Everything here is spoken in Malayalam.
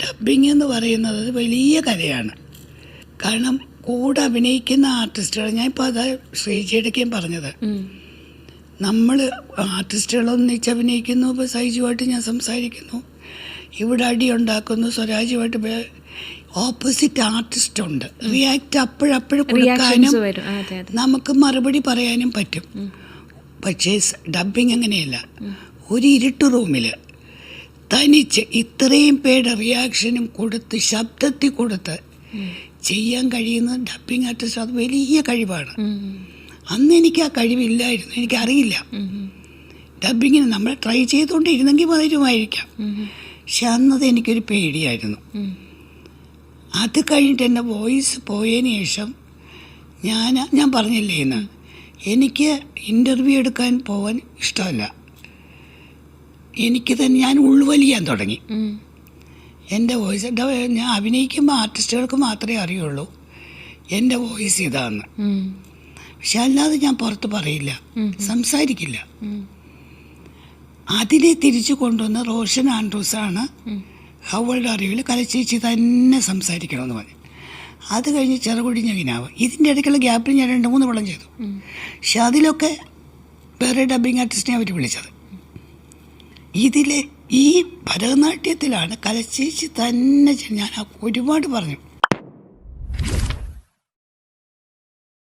ഡബ്ബിംഗ് എന്ന് പറയുന്നത് വലിയ കലയാണ്. കാരണം കൂടെ അഭിനയിക്കുന്ന ആർട്ടിസ്റ്റുകൾ, ഞാൻ ഇപ്പോൾ അത് ശ്രീജയുടെയൊക്കെയും പറഞ്ഞത്, നമ്മൾ ആർട്ടിസ്റ്റുകളൊന്നിച്ച് അഭിനയിക്കുന്നു. ഇപ്പോൾ സൈജുവായിട്ട് ഞാൻ സംസാരിക്കുന്നു, ഇവിടെ അടി ഉണ്ടാക്കുന്നു, സ്വരാജുമായിട്ട് ഓപ്പോസിറ്റ് ആർട്ടിസ്റ്റ് ഉണ്ട്. റിയാക്ട് അപ്പോഴപ്പോഴും കൊടുക്കാനും നമുക്ക് മറുപടി പറയാനും പറ്റും. പക്ഷേ ഡബ്ബിങ് അങ്ങനെയല്ല. ഒരു ഇരുട്ട് റൂമിൽ തനിച്ച് ഇത്രയും പേരുടെ റിയാക്ഷനും കൊടുത്ത് ശബ്ദത്തിൽ കൊടുത്ത് ചെയ്യാൻ കഴിയുന്ന ഡബ്ബിങ് ആർട്ടിസ്റ്റ് അത് വലിയ കഴിവാണ്. അന്ന് എനിക്ക് ആ കഴിവില്ലായിരുന്നു, എനിക്കറിയില്ല. ഡബ്ബിങ്ങിന് നമ്മൾ ട്രൈ ചെയ്തുകൊണ്ടിരുന്നെങ്കിൽ വരുമായിരിക്കാം. പക്ഷെ അന്നത് എനിക്കൊരു പേടിയായിരുന്നു. അത് കഴിഞ്ഞിട്ട് എൻ്റെ വോയിസ് പോയതിന് ശേഷം ഞാൻ പറഞ്ഞില്ലേ ഇന്ന്, എനിക്ക് ഇൻ്റർവ്യൂ എടുക്കാൻ പോകാൻ ഇഷ്ടമല്ല. എനിക്ക് തന്നെ ഞാൻ ഉൾവലിയാൻ തുടങ്ങി. എൻ്റെ വോയിസ് ഞാൻ അഭിനയിക്കുമ്പോൾ ആർട്ടിസ്റ്റുകൾക്ക് മാത്രമേ അറിയുള്ളൂ എൻ്റെ വോയിസ് ഇതാന്ന്. പക്ഷെ അല്ലാതെ ഞാൻ പുറത്ത് പറയില്ല, സംസാരിക്കില്ല. അതിനെ തിരിച്ചു കൊണ്ടുവന്ന റോഷൻ ആൻഡ്രൂസാണ് അവളുടെ അറിവിൽ കലച്ചേച്ചി തന്നെ സംസാരിക്കണമെന്ന് പറഞ്ഞു. അത് കഴിഞ്ഞ് ചെറുകുടിഞ്ഞ വിനാവ്. ഇതിൻ്റെ ഇടയ്ക്കുള്ള ഗ്യാപ്പിൽ ഞാൻ 2-3 പടം ചെയ്തു. പക്ഷെ അതിലൊക്കെ വേറെ ഡബ്ബിങ് ആർട്ടിസ്റ്റിനെ അവർ വിളിച്ചത്. ഇതിൽ ഈ ഭരതനാട്യത്തിലാണ് കലച്ചേച്ചി തന്നെ. ഞാൻ ഒരുപാട് പറഞ്ഞു,